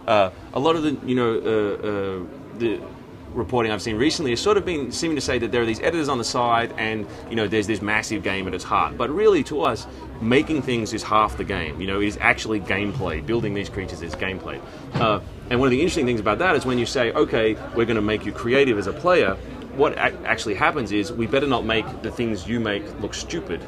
A lot of the reporting I've seen recently has sort of been seeming to say that there are these editors on the side, and there's this massive game at its heart. But really, to us, making things is half the game. It is actually gameplay. Building these creatures is gameplay. And one of the interesting things about that is when you say, okay, we're going to make you creative as a player, what actually happens is we better not make the things you make look stupid,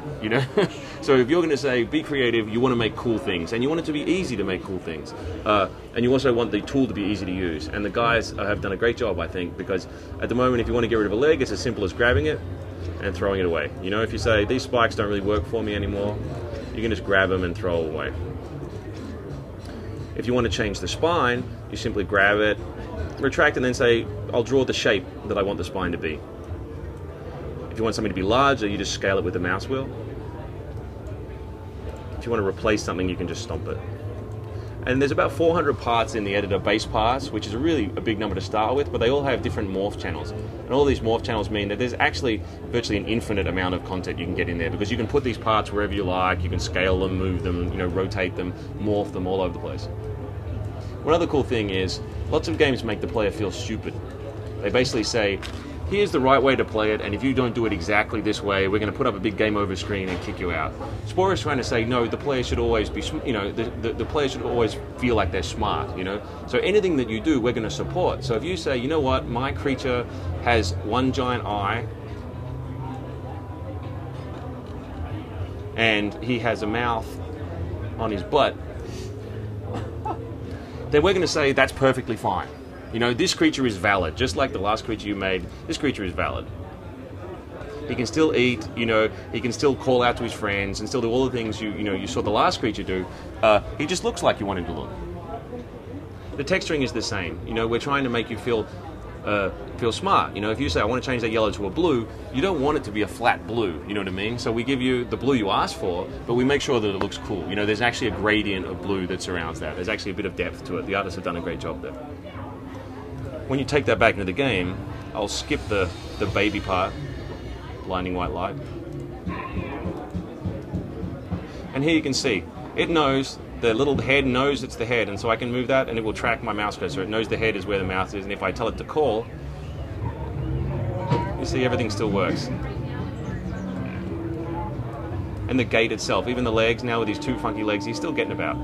So if you're going to say be creative, you want to make cool things, and you want it to be easy to make cool things, and you also want the tool to be easy to use. And the guys have done a great job, I think, because at the moment, if you want to get rid of a leg, it's as simple as grabbing it and throwing it away. If you say these spikes don't really work for me anymore, you can just grab them and throw them away. If you want to change the spine, you simply grab it, retract, and then say, I'll draw the shape that I want the spine to be. If you want something to be larger, you just scale it with the mouse wheel. If you want to replace something, you can just stomp it. And there's about 400 parts in the editor, base parts, which is really a big number to start with, but they all have different morph channels. And all these morph channels mean that there's actually virtually an infinite amount of content you can get in there, because you can put these parts wherever you like, you can scale them, move them, rotate them, morph them all over the place. One other cool thing is, lots of games make the player feel stupid. They basically say, here's the right way to play it, and if you don't do it exactly this way, we're going to put up a big game over screen and kick you out. Spore is trying to say, no, the player should always be, the player should always feel like they're smart, So anything that you do, we're going to support. So if you say, you know what, my creature has one giant eye, and he has a mouth on his butt, then we're going to say that's perfectly fine. This creature is valid. Just like the last creature you made, this creature is valid. He can still eat, he can still call out to his friends and still do all the things you saw the last creature do. He just looks like you want him to look. The texturing is the same. We're trying to make you feel smart. If you say, I want to change that yellow to a blue, you don't want it to be a flat blue, you know what I mean? So we give you the blue you asked for, but we make sure that it looks cool. There's actually a gradient of blue that surrounds that. There's actually a bit of depth to it. The artists have done a great job there. When you take that back into the game, I'll skip the baby part, blinding white light. And here you can see, it knows, the little head knows it's the head, and so I can move that and it will track my mouse cursor. It knows the head is where the mouth is, and if I tell it to call, you see everything still works. And the gait itself, even the legs, now with these two funky legs, he's still getting about.